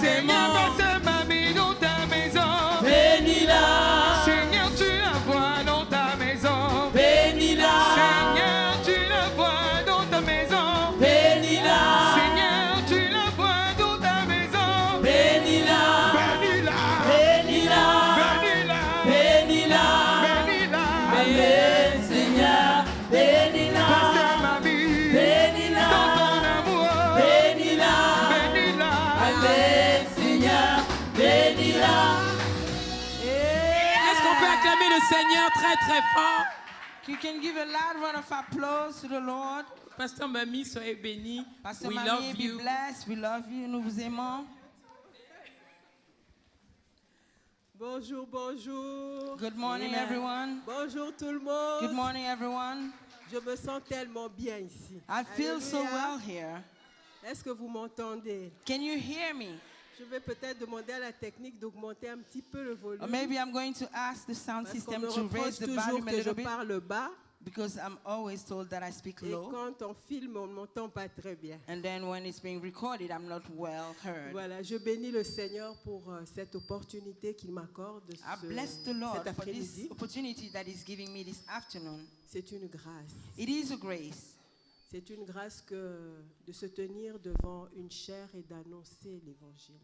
Seigneur, aimant. passe ma vie dans ta maison. Bénis-la. Seigneur, tu la vois dans ta maison. Bénis-la. Seigneur, tu la vois dans ta maison. Bénis-la. Seigneur, tu la vois dans ta maison. Bénis-la. Bénis-la. Bénis-la. Bénis-la. Bénis-la. Bénis-la. Amen, Seigneur. Bénis-la. Passe ma vie Bénis-la. dans ton amour. Bénis-la. Bénis-la. Amen, Seigneur. Bénis-la. Est-ce qu'on peut acclamer le Seigneur très très fort? You can give a loud round of applause to the Lord. Pasteur Mamie, soyez béni. Pastor We Mamie, love be you. blessed. We love you. Nous vous aimons. Bonjour, bonjour. Good morning, Yeah. everyone. Bonjour tout le monde. Good morning, everyone. Je me sens tellement bien ici. I feel so Alléluia. well here. Est-ce que vous m'entendez? Can you hear me? Je vais peut-être demander à la technique d'augmenter un petit peu le volume. Or maybe I'm going to ask the sound Parce qu'on system me to reproche raise the toujours volume a que je little bit parle bas. because I'm always told that I speak Et low. quand on filme, on ne m'entend pas très bien. And then when it's being recorded, I'm not well heard. Voilà, je bénis le Seigneur pour cette opportunité qu'il m'accorde I bless the Lord cet for this après-midi. opportunity that He's giving me this afternoon. C'est une grâce. It is a grace. C'est une grâce de se tenir devant une chair et d'annoncer l'évangile.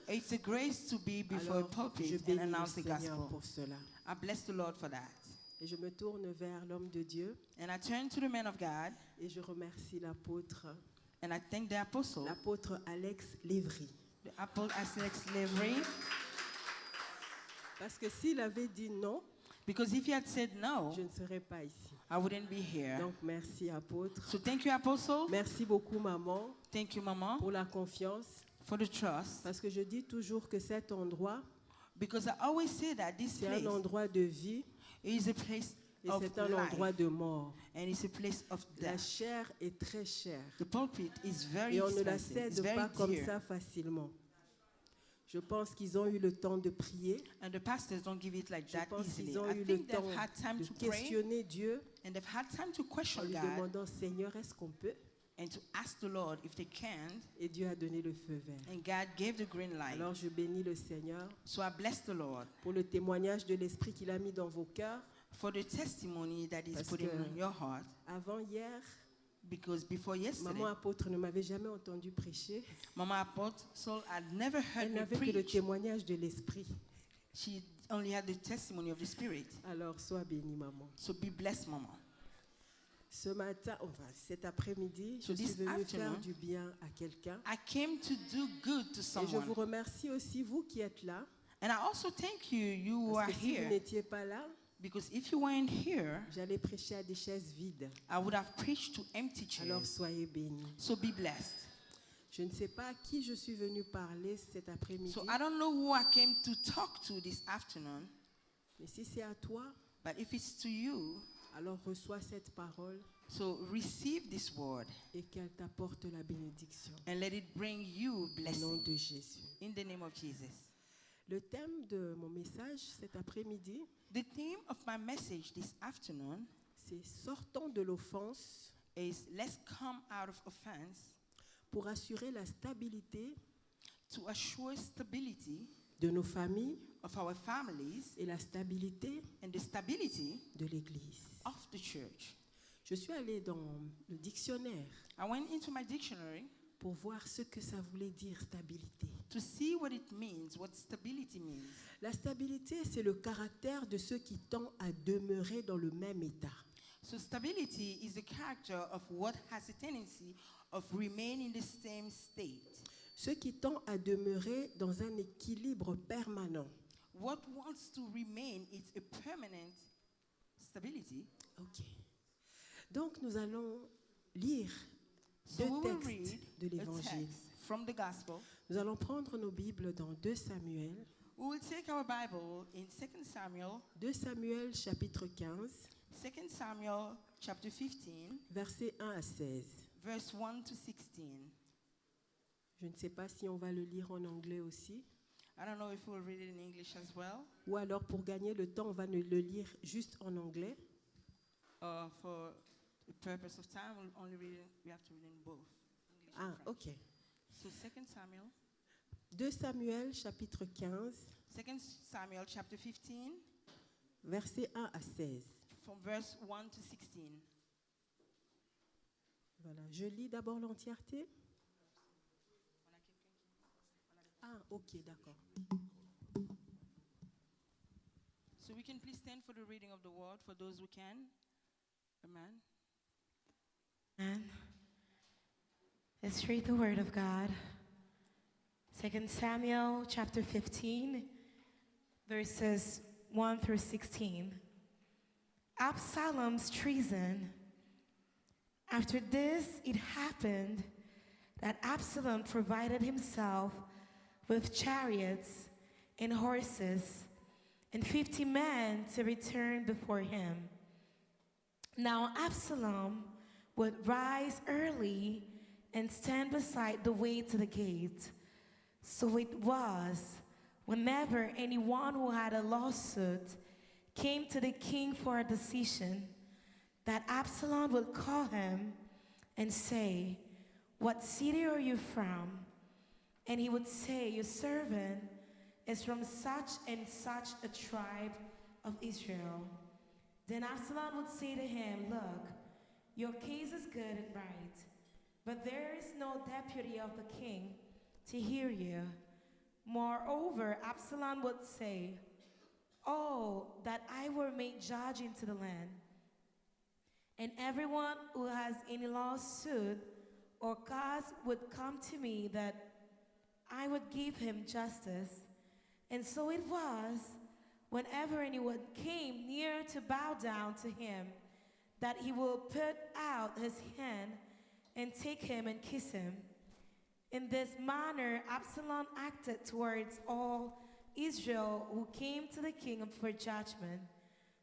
It's a grace to be before Alors, a pulpit je and bénis le announce the Seigneur gospel. pour cela. I bless the Lord for that. Et je me tourne vers l'homme de Dieu And I turn to the man of God et je remercie l'apôtre and I thank the apostle, Alex Lévry. the apostle Alex Lavery, Parce que s'il avait dit non, because if he had said no, je ne serais pas ici. I wouldn't be here. Donc merci apôtre. So thank you, apostle. Merci beaucoup maman Thank you, Mama, pour la confiance. for the trust. Parce que je dis toujours que cet endroit, Because I always say that this c'est un place endroit de vie is a place et of c'est un life endroit de mort. and it's a place of La death. chair est très chère The pulpit is very et on ne la expensive. It's cède very pas comme dear. ça facilement. Je pense qu'ils ont eu le temps de prier. And the pastors don't give it like Je that pense easily. qu'ils ont I eu le think temps they've had time de to pray questionner Dieu and they've had time to en question lui God demandant Seigneur, est-ce qu'on peut? and to ask the Lord if they can. Et Dieu a donné le feu vert. And God gave the green light. Alors je bénis le Seigneur So I bless the Lord pour le témoignage de l'Esprit qu'il a mis dans vos cœurs. for the testimony that He's Parce putting que- in your heart. Avant hier, Because before yesterday, maman apôtre ne m'avait jamais entendu prêcher. Mama Apostle had never heard Elle me n'avait que le preach. témoignage de l'Esprit. She only had the testimony of the Spirit. Alors sois bénie maman. So be blessed, Mama. Ce matin, enfin cet après-midi, je So suis this venue afternoon, faire du bien à quelqu'un. I came to do good to Et je someone. vous remercie aussi, vous qui êtes là. And I also thank you, you who are Parce que si vous here. n'étiez pas là, Because if you weren't here, j'allais prêcher à des chaises vides. I would have preached to empty Alors chairs. soyez bénis. So be blessed. Je ne sais pas à qui je suis venue parler cet après-midi. So I don't know who I came to talk to this afternoon, Mais si c'est à toi, but if it's to you, alors reçois cette parole so receive this word et qu'elle t'apporte la bénédiction. and let it bring you Au nom blessing de Jésus. in the name of Jesus. Le thème de mon message cet après-midi, The theme of my message this afternoon c'est sortons de l'offense is let's come out of offense pour assurer la stabilité to assure stability de nos familles of our families et la stabilité and the stability de l'Église. of the church. Je suis allée dans le dictionnaire I went into my dictionary pour voir ce que ça voulait dire stabilité. to see what it means, what stability means. La stabilité, c'est le caractère de ceux qui tend à demeurer dans le même état. So stability is the character of what has a tendency of remaining in the same state. Ceux qui tendent à demeurer dans un équilibre permanent. What wants to remain is a permanent stability. Ok. Donc nous allons lire So we deux will textes read de a l'Évangile. text from the Gospel. Nous allons prendre nos Bibles dans 2 Samuel. We will take our Bible in 2 Samuel, 2 Samuel chapitre 15, 2 Samuel chapter 15, versets 1 à 16. verse 1 to 16. Je ne sais pas si on va le lire en anglais aussi. I don't know if we'll read it in English as well, Ou alors pour gagner le temps, on va le lire juste en anglais. for the purpose of time, we'll only read it, we have to read in both. English and Ah, French. ok. So 2 Samuel 2 Samuel chapitre 15, 2 Samuel chapter 15, versets 1 à 16. from verse 1 to 16. Voilà, je lis d'abord l'entièreté. Ah, ok, d'accord. So we can please stand for the reading of the word for those who can. Amen. And let's read the word of God. 2 Samuel chapter 15, verses 1 through 16. Absalom's treason. After this, it happened that Absalom provided himself with chariots and horses and 50 men to return before him. Now Absalom would rise early and stand beside the way to the gate. So it was, whenever anyone who had a lawsuit came to the king for a decision, that Absalom would call him and say, "What city are you from?" And he would say, "Your servant is from such and such a tribe of Israel." Then Absalom would say to him, "Look, your case is good and right, but there is no deputy of the king to hear you." Moreover, Absalom would say, "Oh, that I were made judge into the land. And everyone who has any lawsuit or cause would come to me, that I would give him justice." And so it was, whenever anyone came near to bow down to him, that he will put out his hand and take him and kiss him. In this manner, Absalom acted towards all Israel who came to the king for judgment.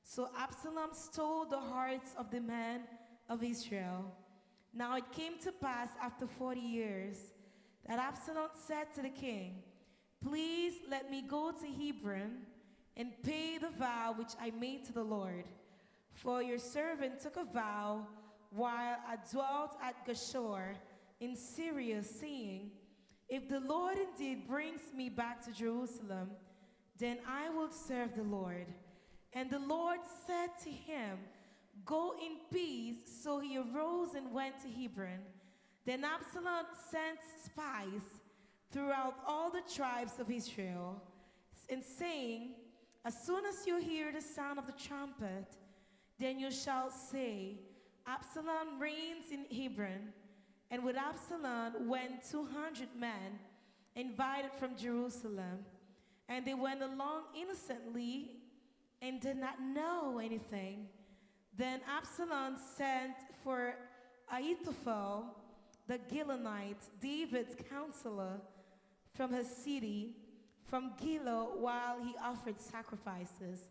So Absalom stole the hearts of the men of Israel. Now it came to pass after 40 years that Absalom said to the king, "Please let me go to Hebron and pay the vow which I made to the Lord. For your servant took a vow while I dwelt at Geshur in Syria, saying, 'If the Lord indeed brings me back to Jerusalem, then I will serve the Lord.' And the Lord said to him, 'Go in peace.' So he arose and went to Hebron. Then Absalom sent spies throughout all the tribes of Israel, and saying, 'As soon as you hear the sound of the trumpet, then you shall say, Absalom reigns in Hebron.' And with Absalom went 200 men, invited from Jerusalem. And they went along innocently and did not know anything. Then Absalom sent for Ahithophel, the Gilonite, David's counselor, from his city, from Gilo, while he offered sacrifices.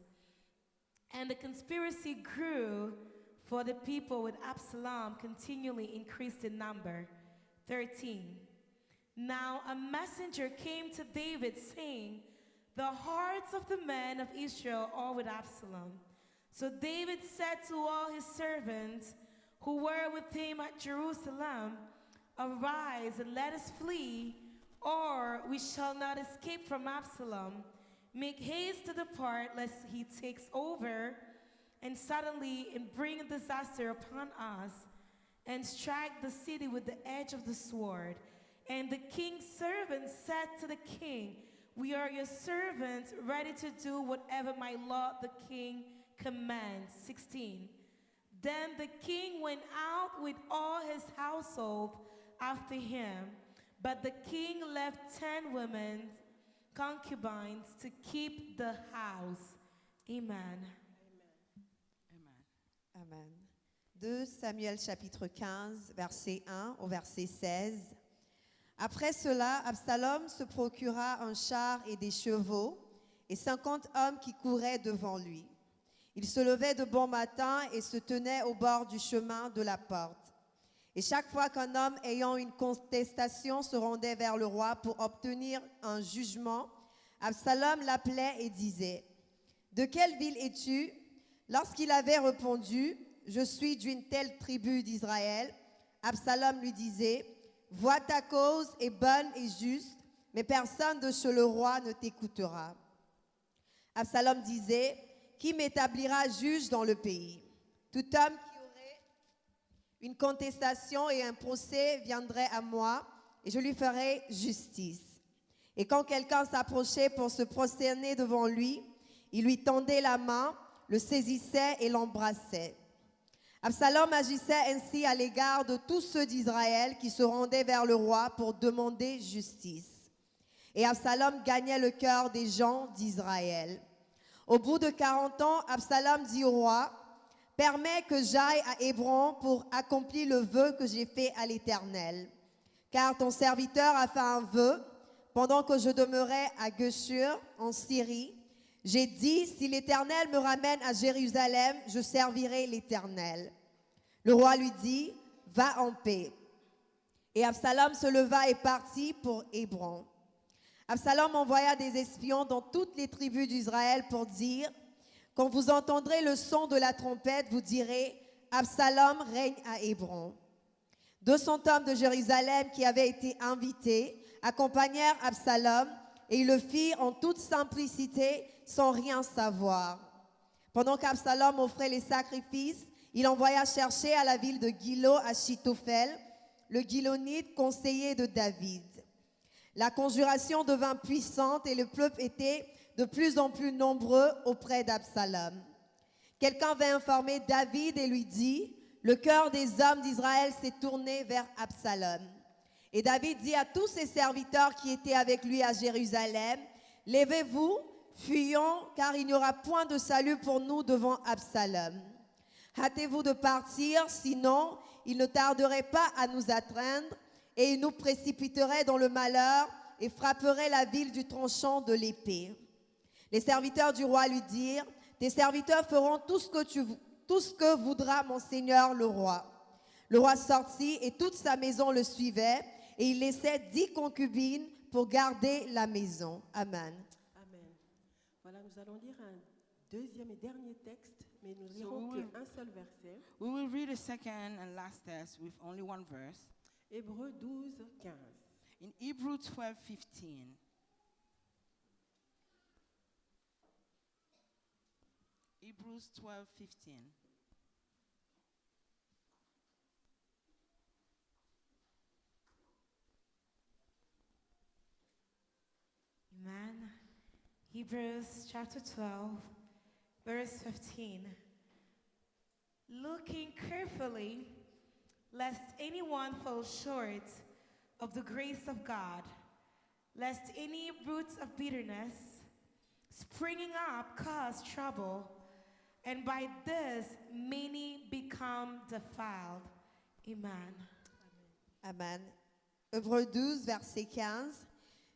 And the conspiracy grew, for the people with Absalom continually increased in number. 13. Now a messenger came to David, saying, 'The hearts of the men of Israel are with Absalom.' So David said to all his servants who were with him at Jerusalem, 'Arise and let us flee, or we shall not escape from Absalom. Make haste to depart, lest he takes over and suddenly bring a disaster upon us, and strike the city with the edge of the sword.' And the king's servants said to the king, 'We are your servants, ready to do whatever my lord the king commands.' 16. Then the king went out with all his household after him, but the king left 10 women, concubines, to keep the house. Amen. Amen. Amen. 2 Samuel chapitre 15, verset 1 au verset 16. Après cela, Absalom se procura un char et des chevaux et 50 hommes qui couraient devant lui. Il se levait de bon matin et se tenait au bord du chemin de la porte. Et chaque fois qu'un homme ayant une contestation se rendait vers le roi pour obtenir un jugement, Absalom l'appelait et disait, « De quelle ville es-tu » Lorsqu'il avait répondu, « Je suis d'une telle tribu d'Israël », Absalom lui disait, « Vois ta cause est bonne et juste, mais personne de chez le roi ne t'écoutera. Absalom disait, qui m'établira juge dans le pays? Tout homme qui aurait une contestation et un procès viendrait à moi, et je lui ferai justice. Et quand quelqu'un s'approchait pour se prosterner devant lui, il lui tendait la main, le saisissait et l'embrassait. Absalom agissait ainsi à l'égard de tous ceux d'Israël qui se rendaient vers le roi pour demander justice. Et Absalom gagnait le cœur des gens d'Israël. Au bout de 40 ans, Absalom dit au roi, « Permets que j'aille à Hébron pour accomplir le vœu que j'ai fait à l'Éternel. Car ton serviteur a fait un vœu, pendant que je demeurais à Geshur, en Syrie. J'ai dit, si l'Éternel me ramène à Jérusalem, je servirai l'Éternel. » Le roi lui dit, « Va en paix. » Et Absalom se leva et partit pour Hébron. Absalom envoya des espions dans toutes les tribus d'Israël pour dire, « Quand vous entendrez le son de la trompette, vous direz, Absalom règne à Hébron. » 200 hommes de Jérusalem qui avaient été invités accompagnèrent Absalom et ils le firent en toute simplicité sans rien savoir. Pendant qu'Absalom offrait les sacrifices, il envoya chercher à la ville de Gilo Achitophel, le Gilonite conseiller de David. La conjuration devint puissante et le peuple était de plus en plus nombreux auprès d'Absalom. Quelqu'un vint informer David et lui dit, « Le cœur des hommes d'Israël s'est tourné vers Absalom. » Et David dit à tous ses serviteurs qui étaient avec lui à Jérusalem, « Levez-vous, fuyons, car il n'y aura point de salut pour nous devant Absalom. Hâtez-vous de partir, sinon il ne tarderait pas à nous atteindre, et il nous précipiterait dans le malheur et frapperait la ville du tranchant de l'épée. » Les serviteurs du roi lui dirent, « Tes serviteurs feront tout ce que voudra mon seigneur le roi. » Le roi sortit et toute sa maison le suivait, et il laissait 10 concubines pour garder la maison. Amen. Amen. Voilà, nous allons lire un deuxième et dernier texte, mais nous lirons qu'un seul verset. We will read a second and last text with only one verse. Hébreux 12, 15. In Hebrews 12:15. Hebrews 12:15. Amen. Hebrews chapter 12, verse 15. Looking carefully, lest anyone fall short of the grace of God, lest any roots of bitterness springing up cause trouble, and by this many become defiled. Amen. Amen. Hébreux 12, verset 15.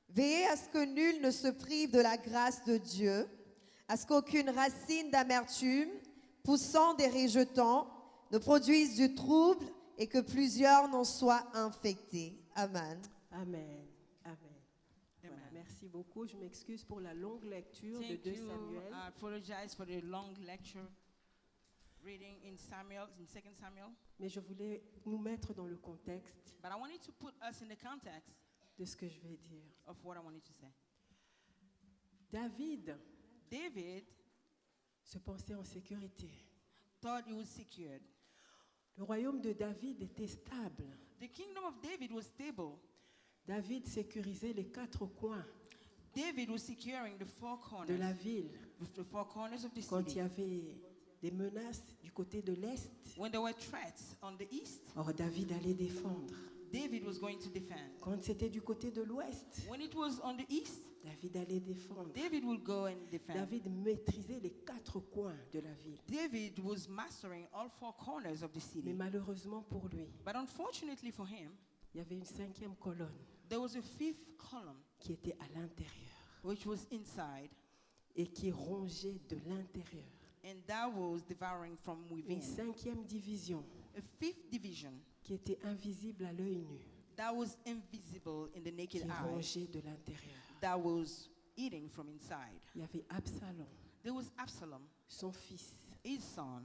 Veillez à ce que nul ne se prive de la grâce de Dieu, à ce qu'aucune racine d'amertume, poussant des rejetons, ne produise du trouble et que plusieurs n'en soient infectés. Amen. Amen. Amen. Voilà, merci beaucoup. Je m'excuse pour la longue lecture de 2 Samuel. I apologize for the long lecture reading in 2 Samuel. Mais je voulais nous mettre dans le contexte But I wanted to put us in the context de ce que je vais dire. of what I wanted to say. David David se pensait en sécurité. thought he was secured. Le royaume de David était stable. The kingdom of David was stable. David sécurisait les 4 coins David was securing the four de corners, la ville. the four corners of the Quand il y city. avait des menaces du côté de l'Est, When there were threats on the east, or David allait défendre. David was going to defend. Quand c'était du côté de l'Ouest, When it was on the east, David allait défendre. David would go and defend. David maîtrisait les 4 coins de la ville. David was mastering all four corners of the Mais city. malheureusement pour lui, But unfortunately for him, il y avait une 5e colonne there was a fifth column qui était à l'intérieur which was inside, et qui rongeait de l'intérieur. and that was devouring from Une within. 5e division A fifth division qui était invisible à l'œil nu, that was invisible in the naked qui eye, rongeait de l'intérieur. that was eating from inside. Il y avait Absalom, There was Absalom, son fils, his son,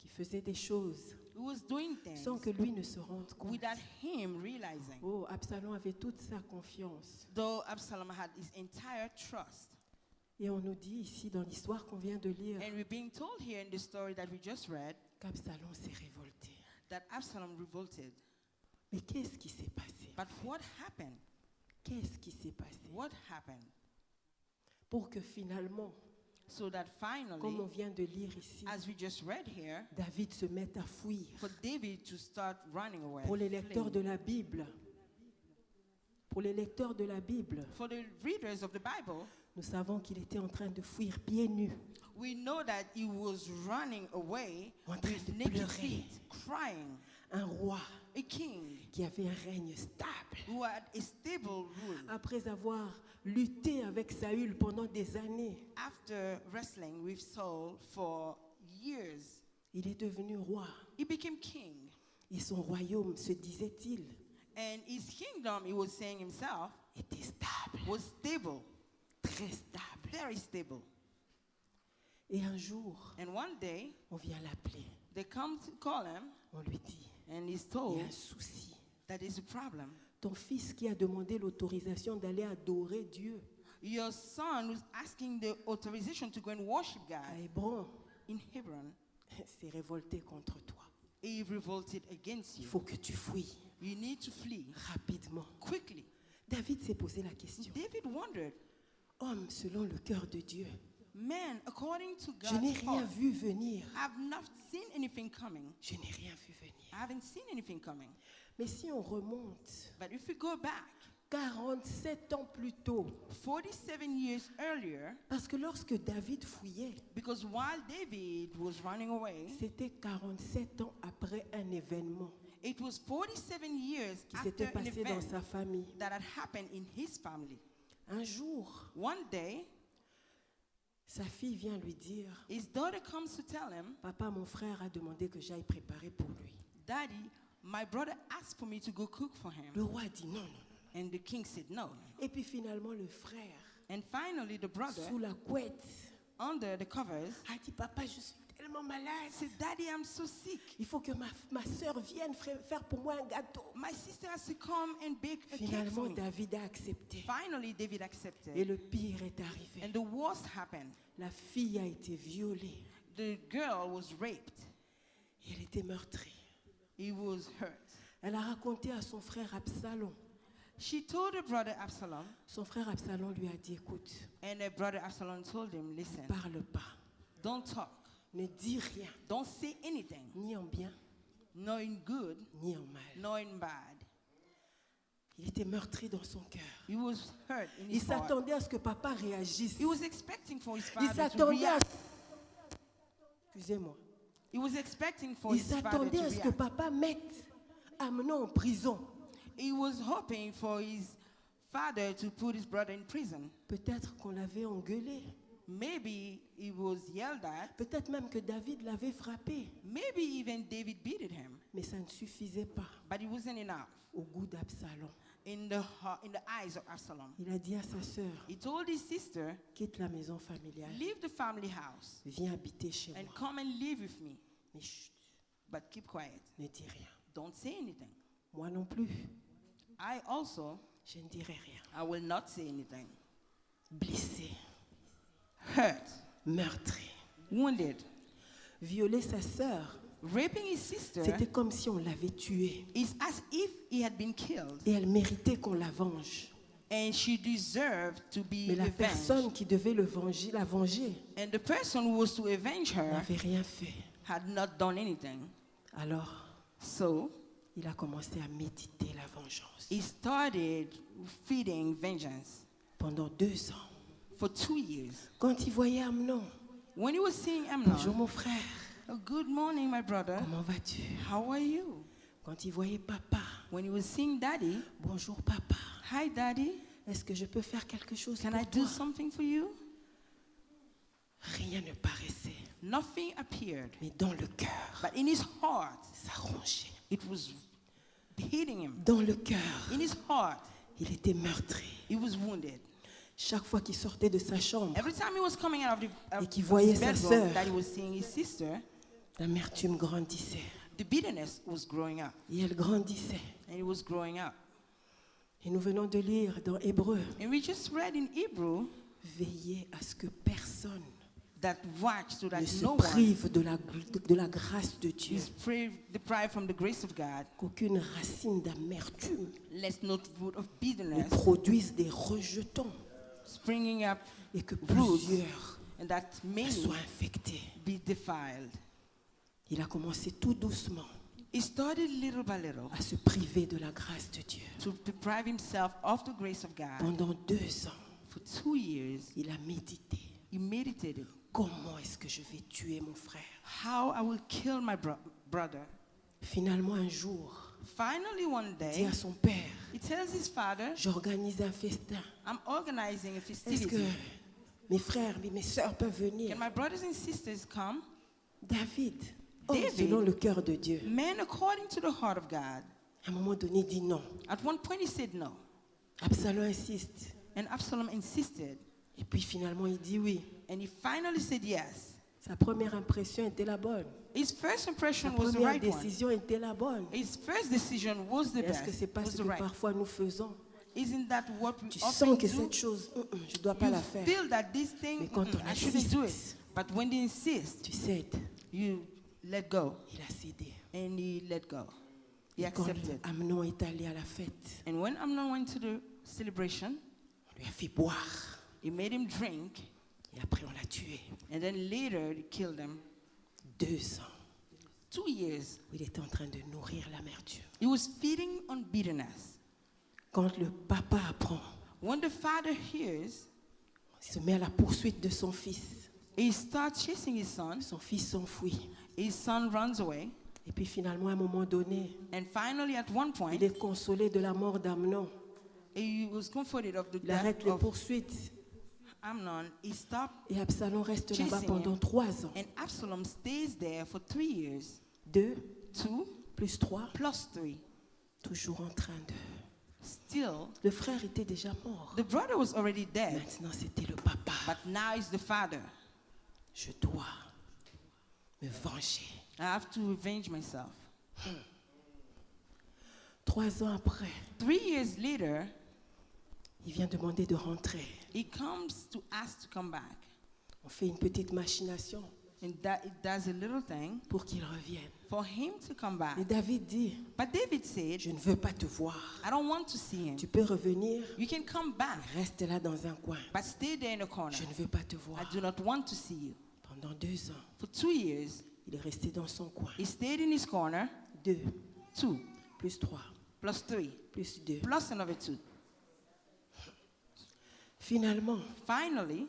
qui faisait des choses He was doing things sans que lui ne se rende compte. without him realizing. Oh, Absalom avait toute sa confiance. Though Absalom had his entire trust. Et on nous dit ici dans l'histoire qu'on vient de lire And we're being told here in the story that we just read qu'Absalom s'est révolté. that Absalom revolted. Mais qu'est-ce qui s'est passé? But what happened? Qu'est-ce qui s'est passé? What happened? Pour que finalement, So that comme on finally, vient de lire ici, as we just read here, David se mette à fuir. for David to start running away. Pour les lecteurs de fleeing. la Bible, pour les lecteurs de la Bible, For the readers of the Bible, nous savons qu'il était en train de fuir pieds nus. we know that he was running away En train with de naked pleurer. feet, crying. Un roi A king qui avait un règne stable. who had a stable rule. Après avoir lutté avec Saül pendant des années, After wrestling with Saul for years, il est devenu roi. he became king. Et son royaume, se disait-il, And his kingdom, he was saying himself, était stable, was stable, très stable. very stable. Et un jour, And one day, on vient l'appeler. they come to call him, On lui dit, and he's il y told a un souci. that is a problem. Ton fils qui a demandé l'autorisation d'aller adorer Dieu Your son who's asking the authorization to go and worship à God Hébron in Hebron, s'est révolté contre toi. he revolted against Il you. faut que tu fuis You need to flee rapidement. quickly. David s'est posé la question. David wondered, Homme selon le cœur de Dieu, man, according to je n'ai God's rien heart, vu venir. I've not seen anything coming. Je n'ai rien vu venir. I haven't seen anything coming. Mais si on remonte But if we go back 47 ans plus tôt, 47 years earlier, parce que lorsque David fouillait, because while David was running away, c'était 47 ans après un événement it was 47 years qui after s'était an passé dans event sa famille. that had happened in his family. Un jour, One day, sa fille vient lui dire, his daughter comes to tell him, Papa, mon frère a demandé que j'aille préparer pour lui. Daddy, my brother asked for me to go cook for him. Le roi dit non, non. And the king said no. Et puis finalement, le frère, And finally, the brother, sous la couette, under the covers, a dit, Papa, je suis tellement malade. said, Daddy, I'm so sick. Il faut que ma soeur vienne faire pour moi un gâteau. My sister has to come and bake a cake Finalement, for me. David a accepté. Finally, David accepted. Et le pire est arrivé. And the worst happened. La fille a été violée. The girl was raped. Et elle était meurtrie. He was hurt. Elle a raconté à son frère Absalom. She told her brother Absalom, Son frère Absalom lui a dit, écoute, and her brother Absalom told him, listen, parle pas. don't talk. Ne dis rien. Don't say anything, Ni en bien, nor in good, ni en mal. nor in bad. Il était meurtri dans son cœur. He was hurt in Il his heart. s'attendait à ce que papa réagisse. He was expecting for his Il father to s'attendait à... react. Excusez-moi. He was expecting for Il his father s'attendait to à ce que react. papa mette Amnon en prison. He was hoping for his father to put his brother in prison. Peut-être qu'on l'avait engueulé. Maybe he was yelled at. Peut-être même que David l'avait frappé. Maybe even David beated him. Mais ça ne suffisait pas But it wasn't enough au goût d'Absalom. in the eyes of Absalom. Il a dit à sa sœur, He told his sister, quitte la maison familiale. leave the family house Viens habiter chez and moi. come and live with me. Mais chut, But keep quiet. ne dis rien. Don't say anything. Moi non plus, I also, je ne dirai rien. I will not say anything. Blessé, Hurt, meurtri, wounded, violer sa sœur, raping his sister c'était comme si on l'avait tuée. is as if he had been killed. Et elle méritait qu'on la venge. And she deserved to be Mais la avenged. personne qui devait la venger And the person who was to avenge her n'avait rien fait. had not done anything. Alors, So il a commencé à méditer la vengeance. he started feeding vengeance Pendant 2 ans, for 2 years. quand il voyait Amnon, When he was seeing bonjour Amnon, mon frère, oh, good morning, my brother. comment vas-tu? How are you? Quand il voyait papa, When he was seeing daddy, bonjour papa, hi, daddy. est-ce que je peux faire quelque chose Can pour I do toi? something for you? Rien ne paraissait, Nothing appeared. mais dans le cœur, But in his heart, ça rongeait. it was hitting him. Dans le cœur, In his heart, il était meurtri. he was wounded. Chaque fois qu'il sortait de sa chambre, Every time he was coming out of Et the qu'il voyait sa bedroom sœur. that he was seeing his sister, L'amertume grandissait. The bitterness was growing up, Et elle grandissait. and it was growing up. Et nous venons de lire dans Hébreu, And we just read in Hebrew veillez à ce que personne that watch so that ne se no one prive de la grâce de Dieu. is deprived from the grace of God, Qu'aucune racine d'amertume lest no root of ne bitterness produise des rejetons springing up, et que Roots. plusieurs and that many soient infectés. be defiled. Il a commencé tout doucement He started little by little à se priver de la grâce de Dieu. to deprive himself of the grace of God. Pendant 2 ans, For 2 years, il a médité. he meditated Comment est-ce que je vais tuer mon frère? how I will kill my brother. Finalement, un jour, Finally, one il dit day, à son père, he tells his father, j'organise un festin. I'm organizing a Est-ce que festivity. mes frères, mes sœurs peuvent venir? Can my brothers and sisters come? David, oh, David. selon le cœur de Dieu, Man, according to the heart of God. à un moment donné, il dit non. At one point, he said no. Absalom insiste. And Absalom insisted. Et puis finalement, il dit oui. And he finally said yes. Sa première impression était la bonne. His first Sa impression was the première right one. décision était la bonne. His first decision was the Est-ce que best. c'est pas Was ce the que right. parfois nous faisons? Isn't that what we Tu often sens que do? cette chose, je ne dois pas You la faire. feel that this thing, Mais quand on I shouldn't do it. insiste, But when they insist, tu cèdes. you let go. Il a cédé. And he let go. He Et quand accepted. Amnon est allé à la fête, And when Amnon went to the celebration, on lui a fait boire. he made him drink. Et après, on l'a tué. And then later, he killed him. 2 ans 2 years, où il était en train de nourrir l'amertume. he was feeding on bitterness. Quand le papa apprend, When the father hears, il se met à la poursuite de son fils. he starts chasing his son. Son fils s'enfuit. His son runs away. Et puis finalement, à un moment donné, And finally, at one point, il est consolé de la mort d'Amnon. he was comforted of the Il arrête death les of poursuites. Amnon. He stopped, Et Absalom reste là-bas Chasing pendant him. 3 ans. and Absalom stays there for 3 years. 2 2 plus 3, plus 3. toujours en train de... Still, Le frère était déjà mort. the brother was already dead, Maintenant, c'était le papa. but now it's the father. Je dois me venger. I have to revenge myself. 3 ans après, 3 years later, il vient demander de rentrer. he comes to ask to come back. On fait une petite machination And that it does a little thing pour qu'il revienne. for him to come back. Et David dit, But David said, je ne veux pas te voir. I don't want to see him. Tu peux revenir, You can come back, reste là dans un coin. but stay there in the corner. Je ne veux pas te I voir. do not want to see you. Pendant 2 ans, For 2 years, il est resté dans son coin. he stayed in his corner. 2 2 plus 3 plus 3 plus 2. plus another 2. Finalement, Finally,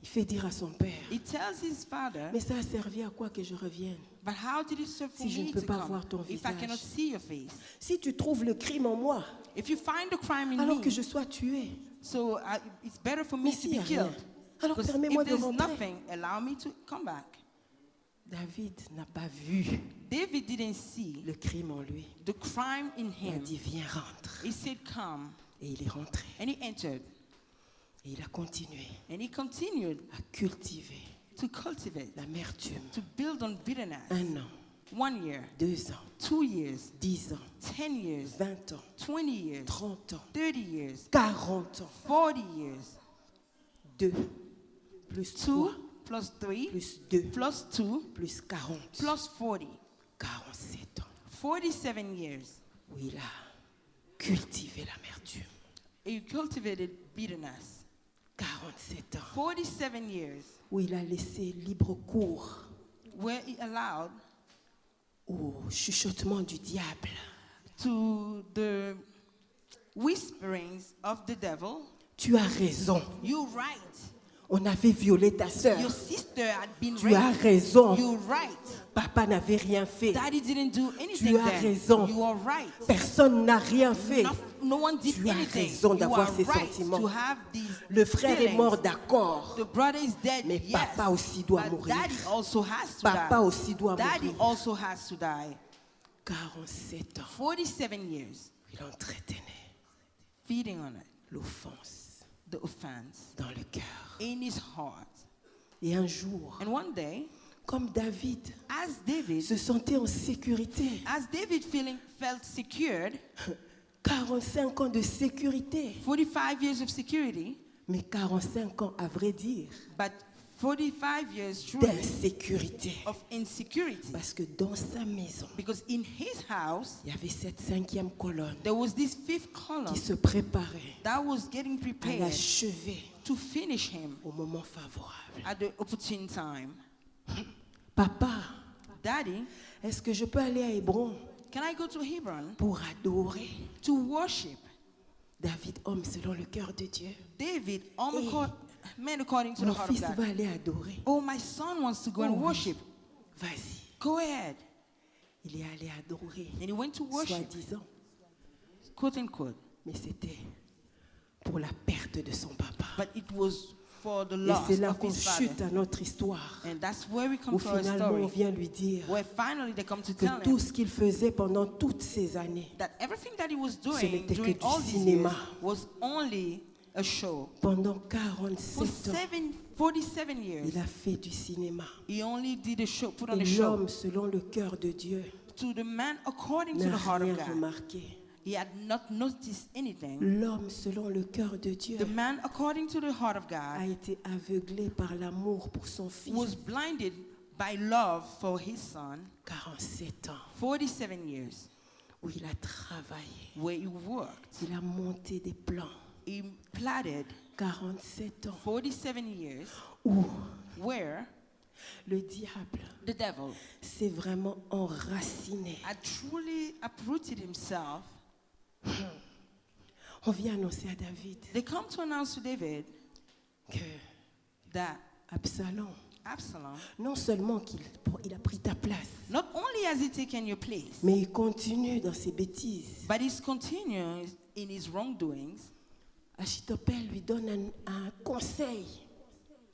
il fait dire à son père, he tells his father, mais ça a servi à quoi que je revienne? but how did it serve for Si je me ne peux to pas come voir ton if I visage? cannot see your face? Si tu trouves le crime en moi, If you find the crime in alors me, que je sois tué, so it's better for me mais to s'il be n'y a rien, killed. alors Because permets-moi if de there's rentrer. nothing, allow me to come back. David n'a pas vu David didn't see le crime en lui. the crime in Il a him. dit, viens, rentre. He said, come. Et il est rentré. And he entered. Et il a continué And he continued à cultiver to cultivate, l'amertume. to build on bitterness. 1 an, 1 year, 2 ans, 2 years, 10 ans, 10 years, 20 ans, 20 years, 30 ans, 30 years, 40 ans. 40 years. 2 plus 2 3 plus 3 plus 2 plus 2 plus 40. plus 40. 47 ans 47 years. où il a cultivé l'amertume. He cultivated bitterness. 47 ans 47 years où il a laissé libre cours where he allowed au chuchotement du diable. to the whisperings of the devil. Tu as raison. You're right. On avait violé ta sœur. Your sister had been Tu as raped. raison. You're right. Papa n'avait rien fait. Daddy didn't do anything Tu as then. raison. You are right. Personne n'a rien fait. No one did Tu as anything. raison You d'avoir are ces right sentiments. to have these Le frère est feelings. mort, d'accord. The brother is dead, Mais yes. papa aussi doit But mourir. daddy also has to Papa die. aussi doit Daddy mourir. also has to die. 47 ans. 47 years Il entretenait feeding on it, l'offense the offense dans le cœur. in his heart. Et un jour, And one day, comme David As David, se sentait en sécurité. as David felt secured, 45 ans de sécurité. 45 years of security, Mais 45 ans, à vrai dire, but 45 years truly d'insécurité. of insecurity. Parce que dans sa maison, Because in his house, il y avait cette 5e colonne there was this fifth column qui se préparait that was getting à prepared l'achever to finish him au moment favorable. at the opportune time. Papa, Daddy, est-ce que je peux aller à Hébron can I go to Hebron pour adorer to worship David, homme selon le cœur de Dieu? David, Hey. man according to the Mon heart fils of va God? aller adorer. Oh, my son wants to go Oh, and oui. worship. Vas-y. Go ahead. Il est allé adorer, And he went to worship, soi-disant. quote unquote. Mais c'était pour la perte de son papa. But it was for the Et loss c'est là of qu'on his chute father. à notre histoire. And that's where we come Où to our finalement on story. vient lui dire Where finally they come to que tell tout him ce qu'il faisait pendant toutes ces années, that everything that he was Ce doing n'était que during du all these cinéma. years was only a show. pendant For 47 ans, 47 years, il a fait du cinéma. he only did a show, put on Et a show. l'homme, selon le cœur de Dieu, To the man according to n'a the heart rien of God, remarqué. he had not noticed anything. L'homme, selon le cœur de Dieu, The man according to the heart of a God été aveuglé par l'amour pour son fils. was blinded by love for his son. 47 ans, 47 years où il a travaillé. where he worked. Il a monté des plans. He platted 47 ans, 47 years où where le diable the devil s'est vraiment enraciné. had truly uprooted himself. On vient annoncer à David They come to announce to David que that Absalom, Absalom, non seulement qu'il a pris ta place, not only has he taken your place, mais il continue dans ses bêtises. but he's continuing in his wrongdoings. Achitophel lui donne un conseil.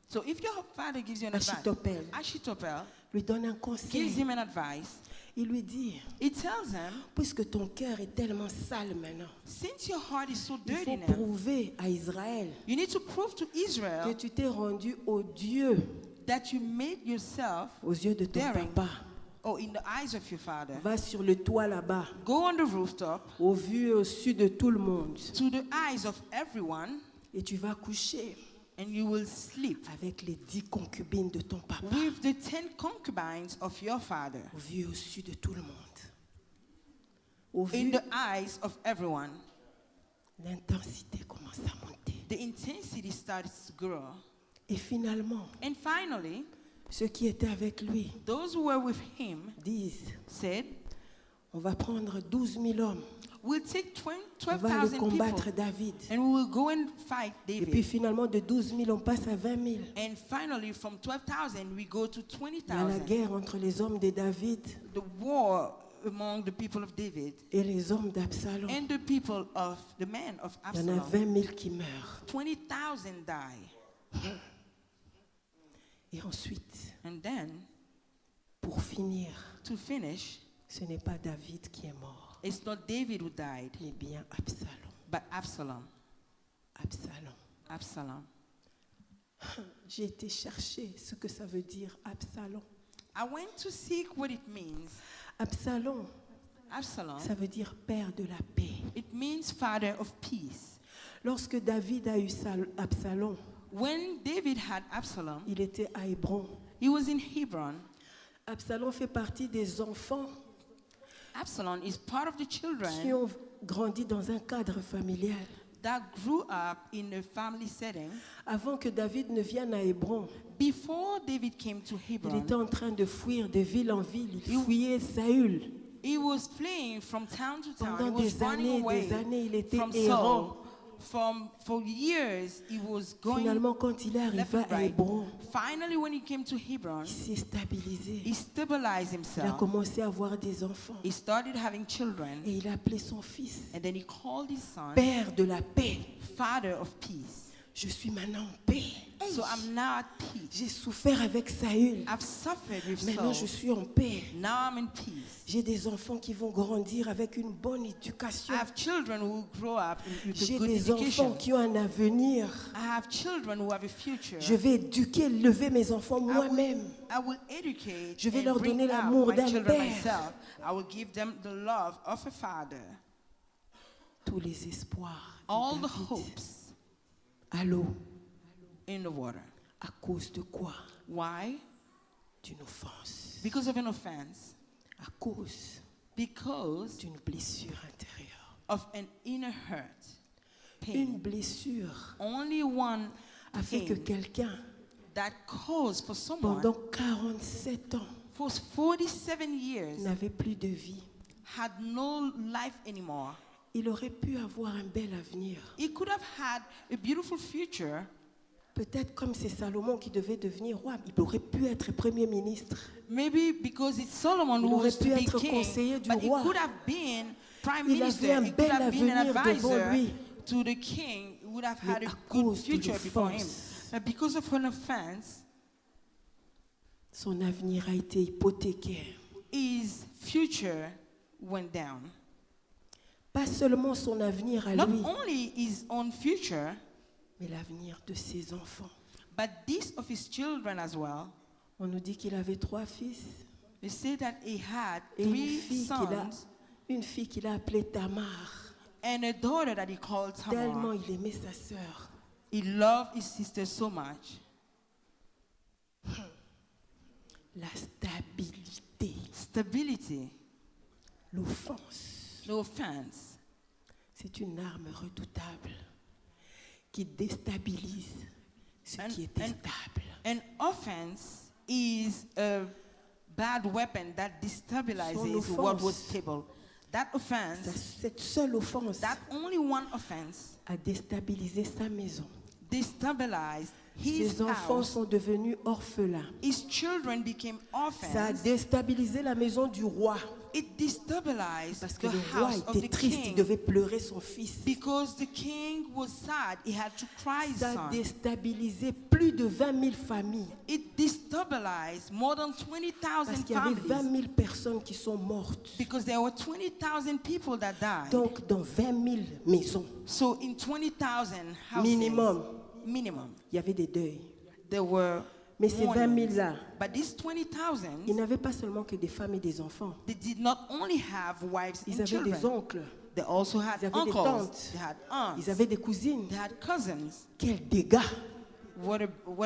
So if your father gives you an advice, Achitophel Achitophel lui donne un gives conseil. him an advice. Il lui dit, He tells him, puisque ton cœur est tellement sale maintenant, since your heart is so il dirty faut now, prouver à Israël you need to prove to que Israel tu t'es rendu au Dieu, that you made yourself, aux yeux de ton Daring. papa. or in the eyes of your father. Va sur le toit là-bas, Go on the rooftop au vu et au su de tout le monde, to the eyes of everyone, et tu vas coucher and you will sleep avec les 10 concubines de ton papa, with the 10 concubines of your father, au vu et au su de tout le monde. Au in vu, the eyes of everyone. l'intensité commence à monter. The intensity starts to grow. Et finalement, And finally, ceux qui étaient avec lui those who were with him disent, said, on va prendre 12 000 hommes, we'll take on va aller 12,000 combattre people David. and we will go and fight Et puis David. finalement, de 12 000, on passe à 20 000. And finally, from 12,000, we go to Il y a la 20,000. guerre entre les hommes de David The war among the people of David et les hommes d'Absalom. and the people of the men of Il y en a Absalom. 20 000 qui meurent. 20,000 die. Et ensuite, And then, pour finir, to finish, ce n'est pas David qui est mort, it's not David who died, mais bien Absalom. but Absalom. Absalom. Absalom. J'ai été chercher ce que ça veut dire Absalom. I went to seek what it means. Absalom, Absalom, ça veut dire père de la paix. it means father of peace. Lorsque David a eu Absalom, When David had Absalom, il était à Hébron. he was in Hebron. Absalom fait partie des enfants Absalom is part of the qui children ont grandi dans un cadre familial. that grew up in a family setting. Avant que David ne vienne à Hébron, Before David came to il Hebron, était en train de fuir de ville en ville. Il fuyait Saül. he was fleeing from town to town. He Pendant was des running away années, il était from errant. Saul. For years, he was going Finalement, quand il est left arrivé and à right. Hébron, Finally, when he came to Hebron, il s'est stabilisé. he stabilized Il a himself. commencé à avoir des enfants. He started having children, Et il a appelé son fils and then he called his son Père de la paix. Father of Peace. Je suis maintenant en paix. paix. So I'm now at peace. J'ai souffert avec Saül. I've suffered with Maintenant, je Saul. suis en paix. Now I'm in peace. J'ai des enfants qui vont grandir avec une bonne éducation. I have children who grow up with a J'ai good des education. enfants qui ont un avenir. I have children who have a future. Je vais éduquer, lever mes enfants moi-même. I will educate Je vais and leur bring donner out l'amour my d'un children père. myself. I will give them the love of a father. Tous les espoirs de All the David hopes à l'eau. in the water. À cause de quoi? Why? D'une offense. Because of an offense. À cause Because d'une blessure intérieure. of an inner hurt. Une Pain. blessure Only one a fait que pain quelqu'un, that caused for someone pendant 47 ans, for 47 years n'avait plus de vie. had no life anymore. Il aurait pu avoir un bel avenir. He could have had a beautiful future. Peut-être comme c'est Salomon qui devait devenir roi, il aurait pu être premier ministre. Maybe because it's Solomon Il who aurait was to pu be être king, conseiller du but he roi. could have been prime Il avait minister. un He could bel have been an avenir devant advisor lui. to the king. He would have Mais had a à good cause d'une future before him. offense, But because of an offense, son avenir a été hypothéqué. his future went down. Pas seulement son avenir à Not lui, only his own future, mais l'avenir de ses enfants. but this of his children as well. On nous dit qu'il avait 3 fils They say that he had et une 3 fille qu'il a appelée Tamar. and a daughter that he called Tellement Tamar. il aimait sa sœur. He loved his sister so much. La stabilité, Stability, l'offense, no offense, c'est une arme redoutable qui déstabilise ce qui était stable. an offense is a bad weapon that Son destabilizes offense. what was stable. That offense, Cette seule offense that only one offense, a déstabilisé sa maison. destabilized his Ses enfants house. sont devenus orphelins. His children became Ça a orphans. déstabilisé la maison du roi. It destabilized Parce que the le roi house of était the triste, il king devait pleurer son fils. because the king was sad. He had to cry his Ça a son. déstabilisé plus de 20 000 familles. It destabilized more than 20,000 Parce qu'il y avait 20 families 000 personnes qui sont mortes. because there were 20,000 people that died. Donc, dans 20 000 maisons, So in 20,000 houses, minimum, minimum, il y avait des deuils. there were Mais ces 20 mournings. 000-là, But these 20,000, ils n'avaient pas seulement que des femmes et des enfants. they did not only have wives Ils and avaient children. des oncles, They also had Ils avaient des uncles. tantes. They had aunts. ils avaient des cousines. They had cousins. Quel dégât! What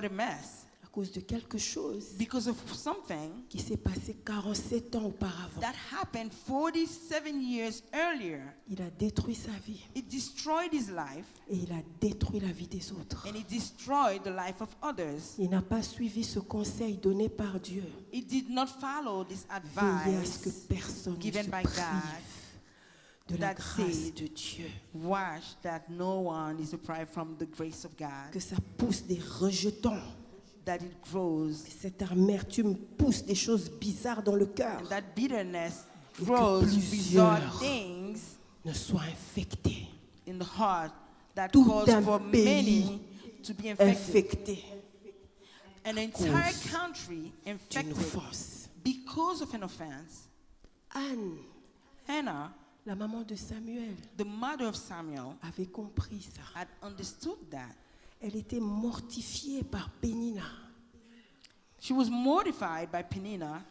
a mess. À cause de quelque chose Because of something qui s'est passé 47 ans auparavant. that happened 47 years earlier. Il a détruit sa vie It destroyed his life et il a détruit la vie des autres. and it destroyed the life of others. Il n'a pas suivi ce conseil donné par Dieu. It did not follow this Veillez à ce que advice personne ne se given by prive God de la that grâce said, de Dieu. watch that no one is deprived from the grace of God, Que ça pousse des rejetons. that it grows, Que cette amertume pousse des choses bizarres dans le cœur. and that bitterness Et que grows plusieurs bizarre things ne soient infectés. in the heart that Tout cause un for pays many to be infected. Infectés An entire cause country d'une infected offense. because of an offense. Anne, Hannah, la maman de Samuel, the mother of Samuel, avait compris ça. had understood that. Elle était mortifiée par Pénina. She was mortified by Peninnah.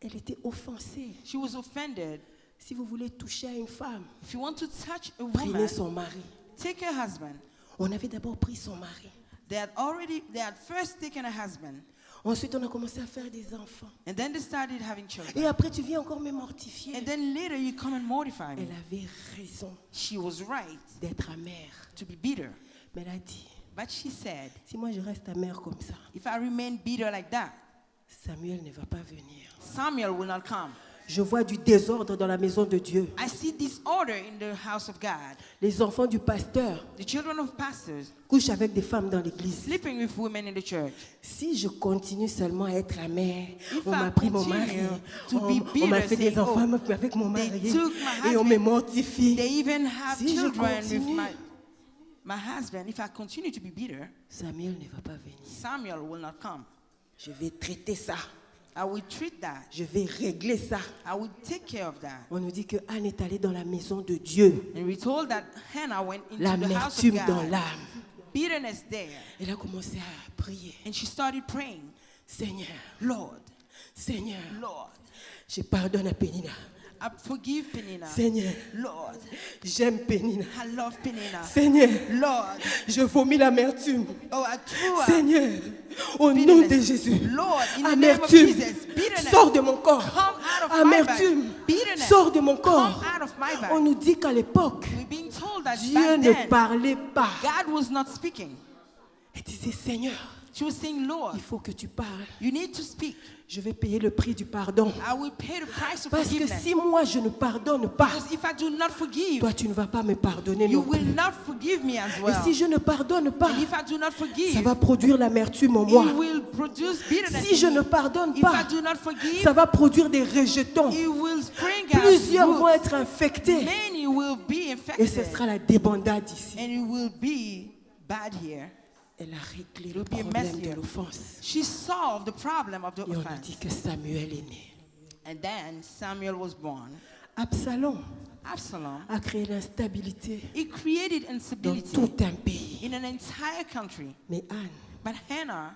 Elle était offensée. She was offended. Si vous voulez toucher à une femme, If you want to touch a prenez woman, son mari. take her husband. On avait d'abord pris son mari. They had first taken a husband, Ensuite, on a commencé à faire des enfants. and then they started having children. Et après, tu viens encore me mortifier. And then later you come and mortify me. Elle avait raison She was right d'être amère. to be bitter. Mais elle a dit, But she said, si moi je reste amère comme ça, if I remain bitter like that, Samuel ne va pas venir. Samuel will not come. Je vois du désordre dans la maison de Dieu. I see disorder in the house of God. Les enfants du pasteur The children of pastors couchent avec des femmes dans l'église. sleeping with women in the church. Si je continue seulement à être amère, If on I m'a pris mon continue mari, to be on m'a bitter, fait des saying, enfants "Oh, avec mon they mari took my et on me husband, mortifie. They even have Si je children with continue, my. my husband, if I continue to be bitter, Samuel ne va pas venir. Samuel will not come. Je vais traiter ça. I will treat that. Je vais régler ça. I will take care of that. On nous dit que Anne est allée dans la maison de Dieu. And we told that Hannah went into the house of L'amertume dans God. l'âme. Bitterness there. Elle a commencé à prier. And she started praying, Seigneur, Lord, Seigneur, Lord, je pardonne à Pénina. I forgive Penina. Seigneur, Lord, j'aime Pénina. I love Penina. Seigneur, Lord, je vomis l'amertume. oh, I threw out Seigneur, au nom bitterness. de Jésus, Lord, in the name of amertume, Jesus, bitterness, sors de mon corps. come out of my Amertume, body. Bitterness, sors de mon come corps. out of my On body. nous dit qu'à l'époque, We're being told that Dieu back ne then, parlait pas. God was not speaking. Elle disait, Seigneur, She was saying, Lord, il faut que tu parles. you need to speak. Je vais payer le prix du pardon. I will pay the price of Parce que forgiveness. si moi je ne pardonne pas, Because if I do not forgive, toi tu ne vas pas me pardonner you non will plus. not forgive me as Et well. si je ne pardonne pas, And if I do not forgive, ça va produire l'amertume en it moi. will produce bitterness. Si je in ne me. pardonne If pas, I do not forgive, ça va produire des rejetons. it will spring out. Plusieurs vont roots. être infectés. Many will be Et infected. ce sera la débandade ici. And it will be bad here. Elle a réglé le It'll be a problème mess de here. l'offense. She solved the problem of the Et on nous offense. dit que Samuel est né. And then Samuel was born. Absalom Absalom, a créé l'instabilité he created dans instability tout un pays. in an entire country. Mais Anne, But Hannah,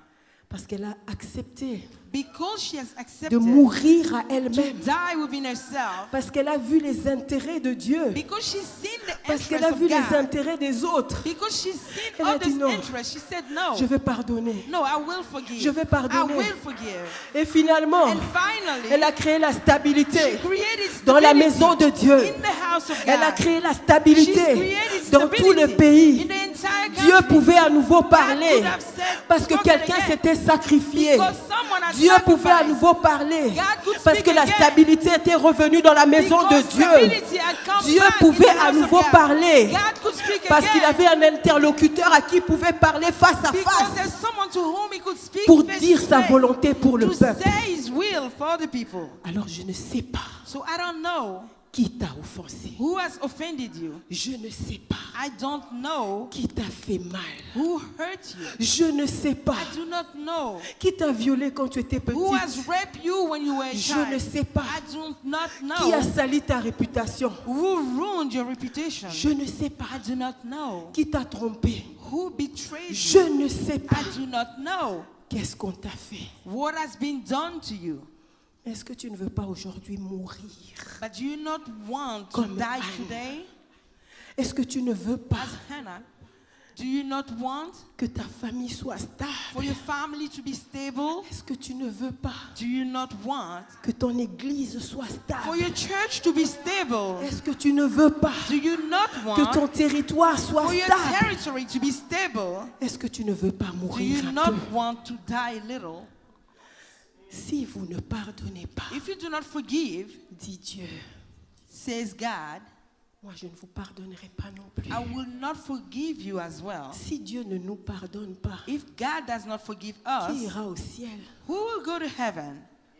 parce qu'elle a accepté because she has de accepted mourir à to elle-même, die within herself, parce qu'elle a vu les intérêts de Dieu, because she's seen the parce qu'elle interests a vu of les God, intérêts des autres, because she's seen Elle a dit others' non. interests, she said no. je vais pardonner. No, I will forgive. Je vais pardonner. I will forgive. Et finalement, And finally, elle a créé la she stabilité created dans la stability maison de Dieu. in the house of God. Elle a créé la She's stabilité created dans tout le stability pays. in the entire country. Dieu pouvait à nouveau parler could have said, parce que spoken quelqu'un again. s'était sacrifié. Because someone had Dieu pouvait à sacrificed. nouveau parler God could parce speak que la again. stabilité était revenue dans la maison de Because Dieu. stability had come Dieu back pouvait in the à house of nouveau God. parler God could speak parce qu'il again. avait un interlocuteur à qui il pouvait parler face à Because face there's someone to whom he could speak pour face dire to sa face, volonté pour le to peuple. say his will for the people. Alors je ne sais pas So I don't know qui t'a offensé. who has offended you. Je ne sais pas I don't know qui t'a fait mal. who hurt you. Je ne sais pas I do not know qui t'a violé quand tu étais who has petite. raped you when you were a Je child. ne sais pas I do not qui a know sali ta réputation. who ruined your reputation. Je ne sais pas I do not know qui t'a trompé. who betrayed Je you. ne sais pas I do not know qu'est-ce qu'on t'a fait. what has been done to you. Est-ce que tu ne veux pas aujourd'hui mourir? But do you not want to Comme die Anne. today Est-ce que tu ne veux pas as Hannah? Do you not want que ta famille soit for stable? your family to be stable? Est-ce que tu ne veux pas Do you not want que ton église soit for stable? your church to be stable? Est-ce que tu ne veux pas Do you not que ton want territoire soit for your stable? territory to be stable? Est-ce que tu ne veux pas Do mourir you un not peu? want to die a little? Si vous ne pardonnez pas, If you do not forgive, dit Dieu, says God, moi je ne vous pardonnerai pas non plus. I will not forgive you as well. Si Dieu ne nous pardonne pas, If God does not forgive qui us, ira au ciel? who will go to heaven?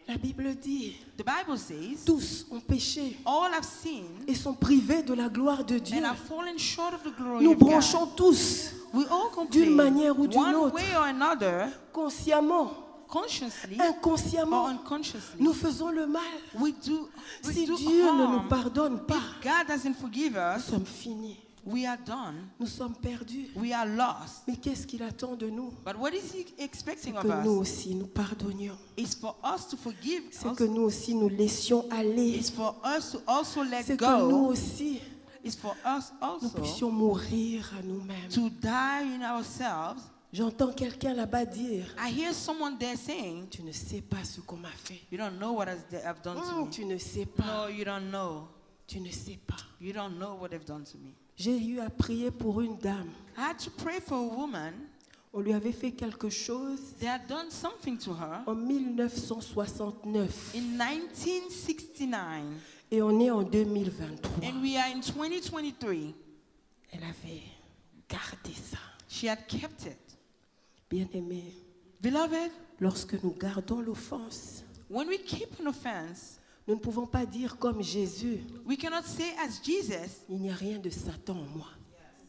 La Bible dit, The Bible says, tous ont péché all have sinned et sont privés de la gloire de Dieu. and have fallen short of the glory Nous of God. branchons tous, We all d'une complain manière ou d'une one autre. way or another, consciemment, consciously or inconsciemment, unconsciously. nous faisons le mal. We do Si Dieu ne nous harm. pardonne pas, If God doesn't forgive nous us, sommes finis, we are done. nous sommes perdus. We are lost. Mais qu'est-ce qu'il attend de nous? But what is He expecting of Que nous us? aussi nous pardonnions. Is for us to forgive C'est us. que nous aussi nous laissions aller. It's for us to also let C'est que nous go. aussi It's for us nous also puissions mourir à nous-mêmes. to die in ourselves. J'entends quelqu'un là-bas dire, I hear someone there saying, tu ne sais pas ce qu'on m'a fait. you don't know what I've done to me. Tu ne sais pas. No, you don't know. Tu ne sais pas. You don't know what they've done to me. J'ai eu à prier pour une dame. I had to pray for a woman. On lui avait fait quelque chose They had done something to her en 1969 in 1969, et on est en 2023. and we are in 2023. Elle avait gardé ça. She had kept it. Bien-aimé, Beloved, lorsque nous gardons l'offense, when we keep an offense, nous ne pouvons pas dire comme Jésus, we cannot say as Jesus, il n'y a rien de Satan en moi.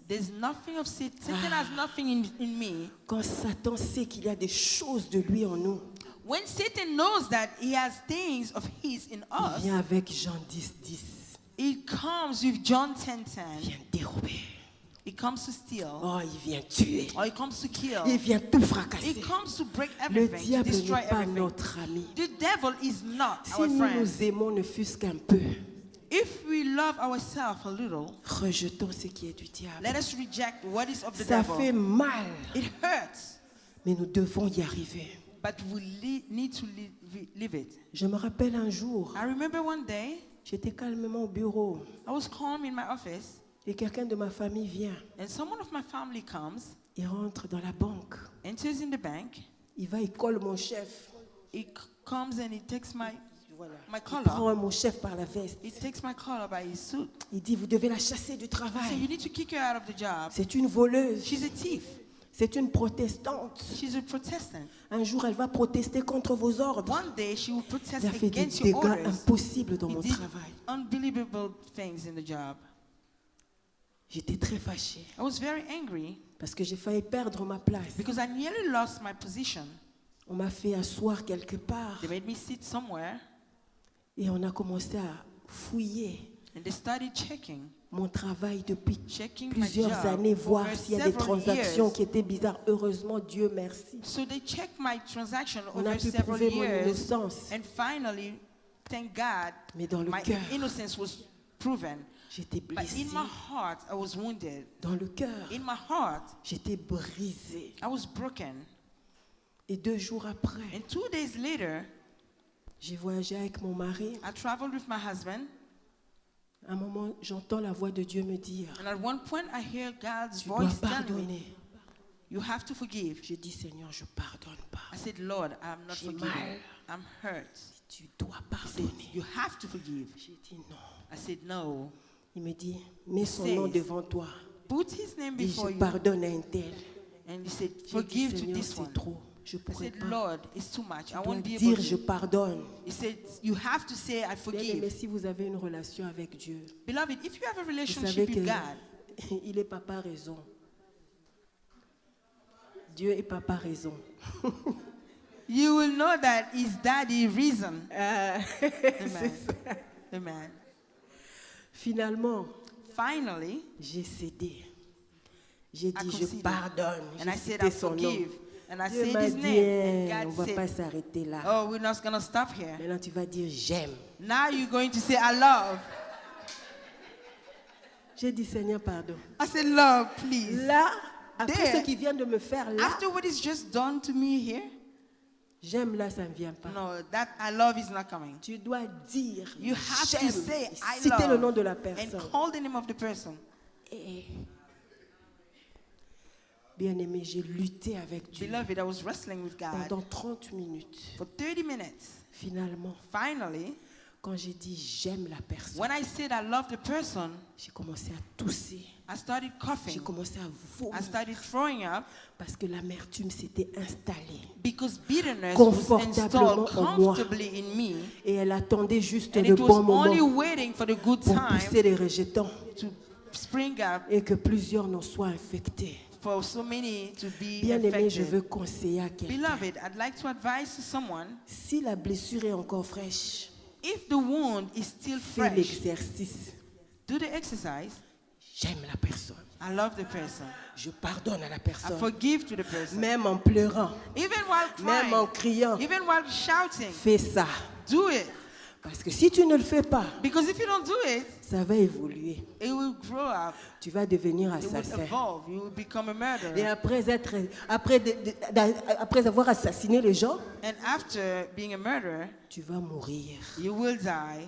There's nothing of Satan. Satan has nothing in me. Quand Satan sait qu'il y a des choses de lui en nous, When Satan knows that he has things of his in il us, vient avec Jean 10, 10. he comes with John 10:10. Il vient dérober. He comes to steal. Oh, il vient tuer. Or he comes to kill. Il vient tout fracasser. He comes to break Le everything, to diable destroy n'est pas everything. notre ami. The devil is not Si our nous friend. nous aimons ne fût-ce qu'un peu, If we love ourselves a little, rejetons ce qui est du diable. let us reject what is of the Ça devil. fait mal, It hurts, mais nous devons y arriver. but we need to live it. Je me rappelle un jour, I remember one day, j'étais calmement au bureau I was calm in my office, et quelqu'un de ma famille vient. and someone of my family comes, Il rentre dans la banque. enters in the bank. Il va, il colle mon chef. He comes and he takes my Il collar. prend mon chef par la veste. He takes my collar by his suit. Il dit, vous devez la chasser du He said, you travail. need to kick her out of the job. C'est une voleuse. She's a thief. C'est une protestante. She's a Protestant. Un jour, elle va protester contre vos ordres. One day she will protest Il a fait des against your dégâts orders. impossibles dans He mon did travail. unbelievable things in the job. J'étais très fâchée I was very angry parce que j'ai failli perdre ma place. because I nearly lost my position. On m'a fait asseoir quelque part They made me sit somewhere et on a commencé à fouiller and they started checking mon travail depuis my plusieurs job années, voir over s'il y a des several transactions years. qui étaient bizarres. Heureusement, Dieu merci. So they checked my transaction On a over pu several prouver mon years, innocence. and finally, thank God, Mais dans le my cœur, innocence was proven. j'étais But blessée. in my heart, I was wounded. Dans le cœur, In my heart, j'étais brisée. I was broken. Et 2 jours après, And 2 days later, j'ai voyagé avec mon mari. I traveled with my husband, À un moment, j'entends la voix de Dieu me dire, and at one point, I hear God's tu dois voice telling me, pardonner. you have to forgive. J'ai dit, Seigneur, je pardonne pas. I said, Lord, I'm not J'ai forgiving. mal. I'm hurt. Tu dois He said, pardonner. you have to forgive. J'ai dit non. I said, no. Il me dit, mets son Says, nom devant toi. Put his name Dis, before je you. pardonne à un tel. And he said, J'ai dit, forgive to Seigneur, this one. c'est trop. Je I pourrais said, pas. Lord, it's too much. Tu I dois won't be able dire, to. je pardonne. He said, you have to say, I Bien forgive. aimé, si vous avez une relation avec Dieu, Beloved, if you have a vous savez relationship with God, qu'il est papa raison. Dieu est papa raison. you will know that his daddy reason. C'est Amen. ça. Amen. Finalement, Finally, j'ai cédé. J'ai I dit, je conceded. pardonne. and J'ai I said, cité I son nom. forgive. And I Dieu said m'a his dit, name. on And ne va God pas said, s'arrêter là. oh, we're not going to stop here. Maintenant, tu vas dire, j'aime. Now you're going to say, I love. J'ai dit, Seigneur, pardon. I said, love, please. Là, après There. ce qu'il vient de me faire là, After what is just done to me here, j'aime là, ça ne vient pas. no, that I love is not coming. Tu dois dire, You have to j'aime. say, I Citer le nom love. de la And personne. call the name of the person. Bien-aimé, j'ai lutté avec Dieu Beloved, I was wrestling with God pendant 30 minutes. for 30 minutes. Finalement, Finally, quand j'ai dit j'aime la personne, when I said I love the person, j'ai commencé à tousser, I started j'ai coughing. commencé à I vomir started throwing up parce que l'amertume s'était installée because bitterness was Confortablement installed en moi. comfortably in me. et elle attendait juste And le it was bon only moment waiting for the good pour time pousser les rejetants to spring up et que plusieurs n'en soient infectés. for so many to be Bien-aimé, je veux affected. conseiller à quelqu'un. Beloved, I'd like to advise to someone, Si la blessure est encore fraîche, if the wound is still fais fresh, l'exercice. do the exercise. J'aime la personne. I love the person. Je pardonne à la I personne. forgive to the person. Même en pleurant, Even while même en crying, criant, even while shouting, fais ça. do it. Parce que si tu ne le fais pas, Because if you don't do it, ça va évoluer. it will grow up. Tu vas devenir It will assassin. evolve. You will become a Et murderer. après avoir assassiné les gens, And after being a murderer, tu vas mourir. you will die.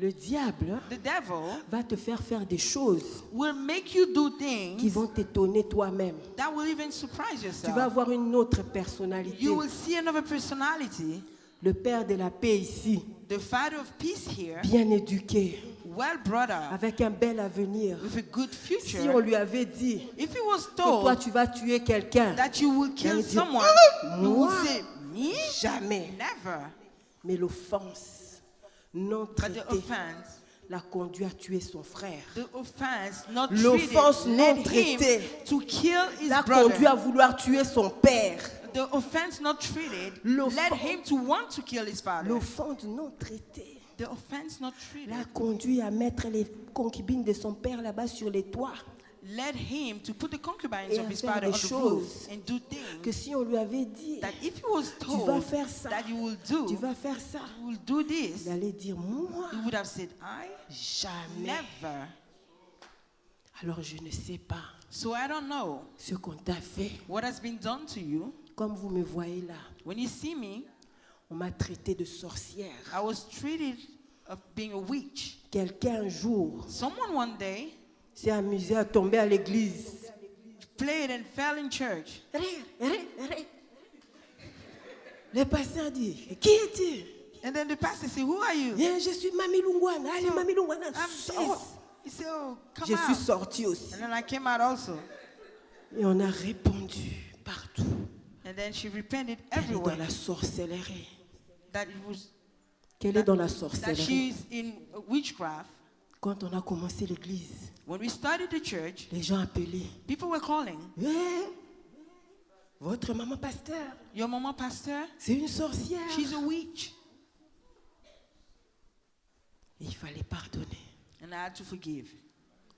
Le diable The devil va te faire faire des choses will make you do qui things vont t'étonner toi-même. that will even surprise Tu vas yourself. avoir une autre personnalité. You will see another personality. Le père de la paix ici, The father of peace here, bien éduqué, well brought up, avec un bel avenir. with a good Si on future. lui avait dit If he was que toi told tu vas tuer quelqu'un, that you will il kill allait dire, someone, he moi, would say, me? jamais. Never. Mais l'offense non But the traitée, offense l'a conduit à tuer son frère. The offense not L'offense treated non led him traitée to kill his l'a conduit à brother. vouloir tuer son père. The offense not treated L'offense- led him to want to kill his father. L'offense non traitée The offense not treated l'a conduit à mettre les concubines de son père là-bas sur les toits. led him to put the concubines Et of à his faire father des on the choses roof and do Que things si on lui avait dit, that if he was tu vas told faire ça, that you will tu do, vas faire ça, you will do this, il allait dire, moi, he would have said, I jamais. never. Alors je ne sais pas So I don't know ce qu'on t'a fait. what has been done to you. Comme vous me voyez là, When you see me, on m'a traité de sorcière. I was treated of being a witch. Quelqu'un un jour Someone one day s'est amusé à tomber à l'église. played and fell in church. Le pasteur dit, qui es-tu? And then the pastor said, who are you? Viens, je suis Mamie Lungwana. Allez, Mamie Lungwana, I'm sors. this. He said, oh, come Je suis out. sortie aussi. And then I came out also. Et on a répondu partout. And then she repented Elle est dans everywhere la sorcellerie. that it was Qu'elle est dans la that sorcellerie. she's in witchcraft. Quand on a commencé l'église, When we started the church, les gens appelaient. people were calling, Eh, votre maman pasteur, your mama pastor, c'est une sorcière. she's a witch. Et il fallait pardonner. And I had to forgive.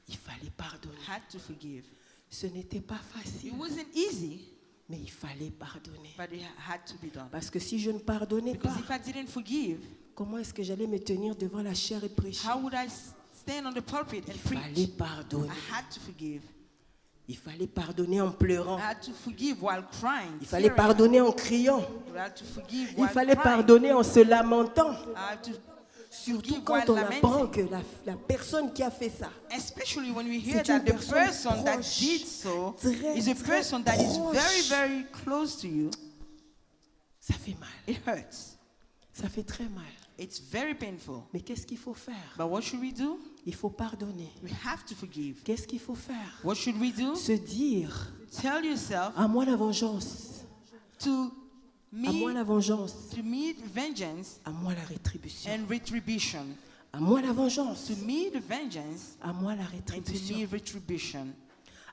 Il fallait pardonner. Had to forgive. Ce n'était pas It facile, wasn't easy, mais il fallait pardonner. but it had to be done. Parce que si je ne pardonnais Because pas, if I didn't forgive, comment est-ce que j'allais me tenir devant la chair et prêcher? how would I stand on the pulpit and Il fallait preach? pardonner. I had to forgive. Il fallait pardonner en pleurant. I had to forgive while crying. Il fallait tearing. pardonner en criant. I had to forgive Il while fallait crying. pardonner en se lamentant. I had to Surtout forgive quand while on apprend lamenting. que la personne qui a fait ça, Especially when we hear C'est that une the personne person that proche, did so très, is a très person that is very, proche. very close to you, ça fait mal. it hurts. Ça fait très mal. It's very painful. Mais qu'est-ce qu'il faut faire? But what should we do? Il faut pardonner. We have to forgive. Qu'est-ce qu'il faut faire? What should we do? Se dire, Tell yourself à moi la vengeance, to à moi la vengeance, meet vengeance à moi la rétribution. and retribution. À moi la vengeance, To meet vengeance à moi la and to rétribution. meet retribution.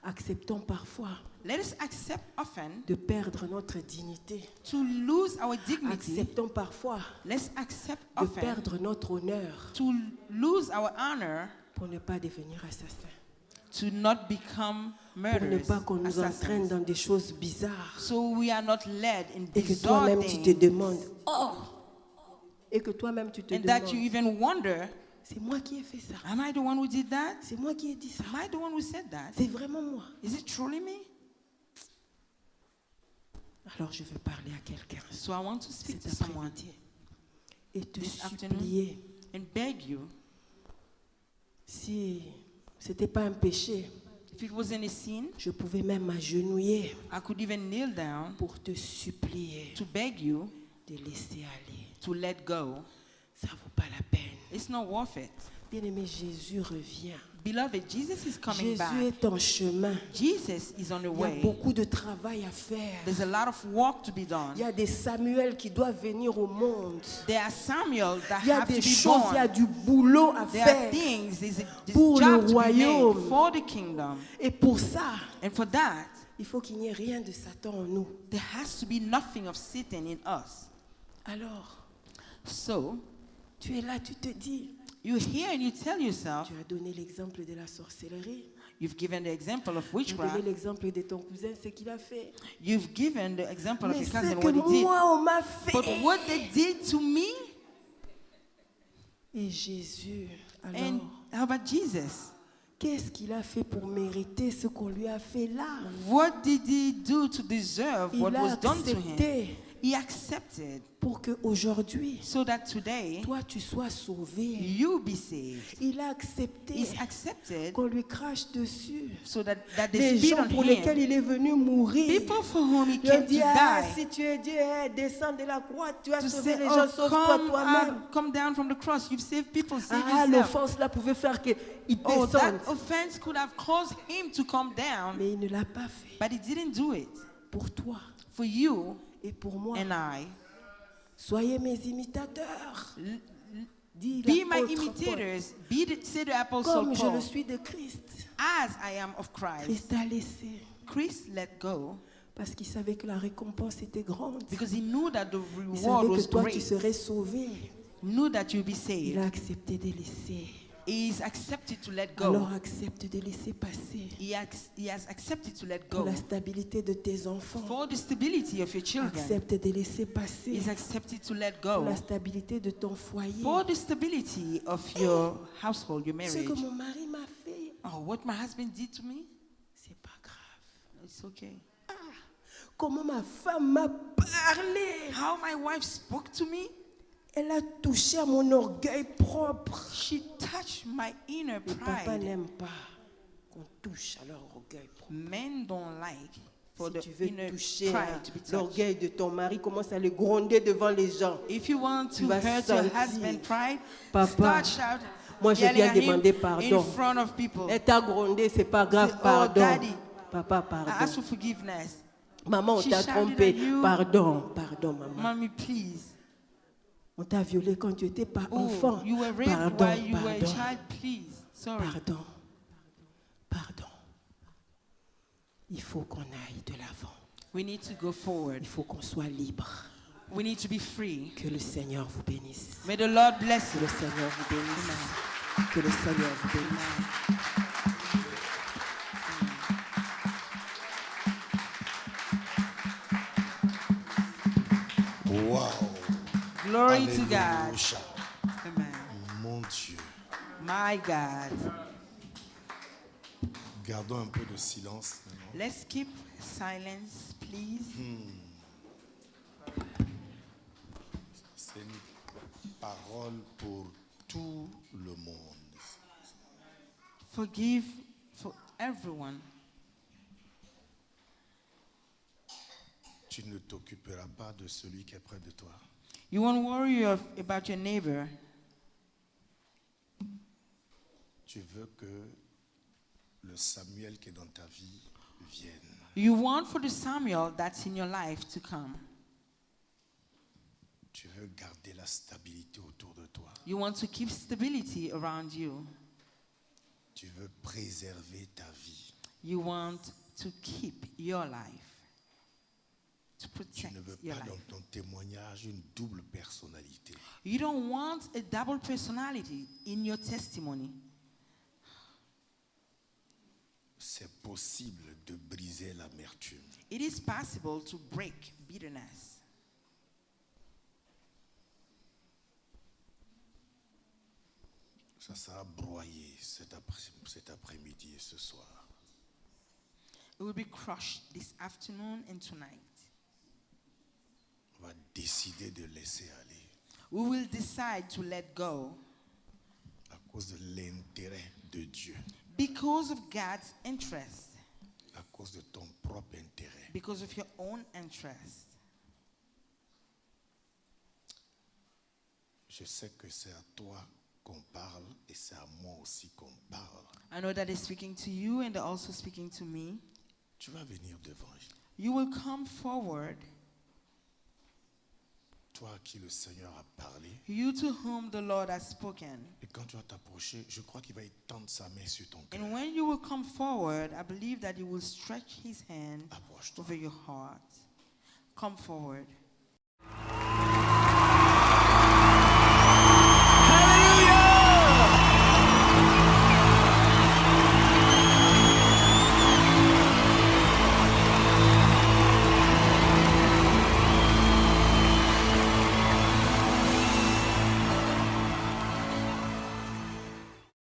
Acceptons parfois Let us accept often de perdre notre dignité. to lose our dignity. Acceptons parfois Let's accept de often perdre notre honneur to lose our honor, pour ne pas devenir assassin. to not become Pour ne murderers, pas qu'on nous entraîne assassins. dans des choses bizarres. So we are not led in Et que bizarre toi-même tu te things. demandes, oh! Et que toi-même tu te And that you demandes, even wonder, c'est moi qui ai fait ça. am I the one who did that? C'est moi qui ai dit ça. Am I the one who said that? C'est vraiment moi. Is it truly me? Alors je veux parler à quelqu'un So I want to speak cet to someone après-midi et te this afternoon. supplier, and beg you, si ce n'était pas un péché, if it wasn't a sin, je pouvais même m'agenouiller I could even kneel down pour te supplier to beg you de laisser aller. to let go. Ça ne vaut pas la peine. It's not worth it. Bien-aimé, Jésus revient. Beloved, Jesus is coming Jésus back. est en chemin. Jesus is on the Il y a way. beaucoup de travail à faire. There's a lot of work to be done. Il y a des Samuel qui doivent venir au monde. There are Samuel that Il y a have to des be choses, il y a born. du boulot à There are faire. things, there's a Pour le job to be royaume. made for the kingdom. Et pour ça, And for that, il faut qu'il n'y ait rien de Satan en nous. there has to be nothing of Satan in us. Alors, So, tu es là, tu te dis, you hear and you tell yourself, tu as donné l'exemple de la sorcellerie. you've given the example of Tu as donné witchcraft. l'exemple de ton cousin, ce qu'il a fait. You've given the example of Mais your ce cousin, que what he did. moi, on m'a fait. But what they did to me, Et Jésus, and alors, how about Jesus? qu'est-ce qu'il a fait pour mériter ce qu'on lui a fait là? What did he do to deserve what Il a was done to him? accepté He accepted pour qu'aujourd'hui, so that today toi, tu sois sauvé. you be saved. Il a accepté He's accepted qu'on lui crache dessus. so that they Les spit gens on pour lesquels him. il est venu mourir. People for whom he Il a came to dit, ah, die. si tu es Dieu, descends de la croix, tu as To sauvé say, les oh, gens, sauve-toi come, toi-même. come down from the cross. You've saved people, save Ah, yourself. l'offense là pouvait faire qu'ils Oh, descendent. that offense could have caused him to come down, Mais il ne l'a pas fait. but he didn't do it. Pour toi For you et pour moi. and I, Soyez mes imitateurs. Dis Be my l'apôtre Paul, imitators. Say the Apostle comme je le Paul. suis de Christ. As I am of Christ. Christ a laissé Christ let go parce qu'il savait que la récompense était grande. because he knew that the Il reward savait was que toi tu great. serais sauvé. Knew that you'll be Il saved. a accepté de laisser. He is accepted to let go. Alors accepte de laisser passer He has accepted to let pour go. la stabilité de tes enfants. For the stability of your children. Accepte de laisser passer He is accepted to let pour go. la stabilité de ton foyer. For the stability of your household, your Ce marriage. que mon mari m'a fait, Oh, what my husband did to me? c'est pas grave. It's okay. Comment ma femme m'a parlé. How my wife spoke to me? Elle a touché à mon orgueil propre. She touched my inner Les papas pride. n'aiment pas qu'on touche à leur orgueil propre. Men don't like for Si the tu veux inner toucher pride to be touched. l'orgueil de ton mari, commence à le gronder devant les gens. If you want Tu to vas hurt your sentir. husband's pride, Papa, start shouting. moi, je yelling viens at him demander in pardon. front of people. Elle t'a grondé, c'est pas grave, Say, oh, pardon. daddy, Papa, I pardon. ask for forgiveness. Maman, on She t'a shouted trompé. at you. Pardon, pardon, maman. Mommy, please. On t'a violé quand tu étais pas Oh, enfant. you were raped Pardon, while you were a pardon, child. Please. Sorry. pardon, pardon. Il faut qu'on aille de l'avant. We need to go forward. Il faut qu'on soit libre. We need to be free. Que le Seigneur vous bénisse. May the Lord bless Que you. le Seigneur vous bénisse. Que le Seigneur vous bénisse. Wow. Glory to God. Alléluia. Amen. Mon Dieu. My God. Gardons un peu de silence maintenant. Let's keep silence, please. C'est une parole pour tout le monde. Forgive for everyone. Tu ne t'occuperas pas de celui qui est près de toi. You won't worry about your neighbor. Tu veux que le Samuel qui est dans ta vie vienne. You want for the Samuel that's in your life to come. Tu veux garder la stabilité autour de toi. You want to keep stability around you. Tu veux préserver ta vie. You want to keep your life. To Tu protect ne veux your pas life. dans ton témoignage une double personnalité. You don't want a double personality in your testimony. C'est possible de briser l'amertume. It is possible to break bitterness. Ça sera broyé cet après-midi et ce soir. It will be crushed this afternoon and tonight. On va décider de laisser aller We will decide to let go à cause de l'intérêt de Dieu, because of God's interest, à cause de ton propre intérêt. because of your own interest. Je sais que c'est à toi qu'on parle et c'est à moi aussi qu'on parle. I know that they're speaking to you and they're also speaking to me. Tu vas venir devant. You will come forward, Toi à qui le Seigneur a parlé. you to whom the Lord has spoken. Et quand tu vas t'approcher, je crois qu'il va étendre sa main sur ton cœur. And when you will come forward, I believe that he will stretch his hand Approche-toi. over your heart. Come forward.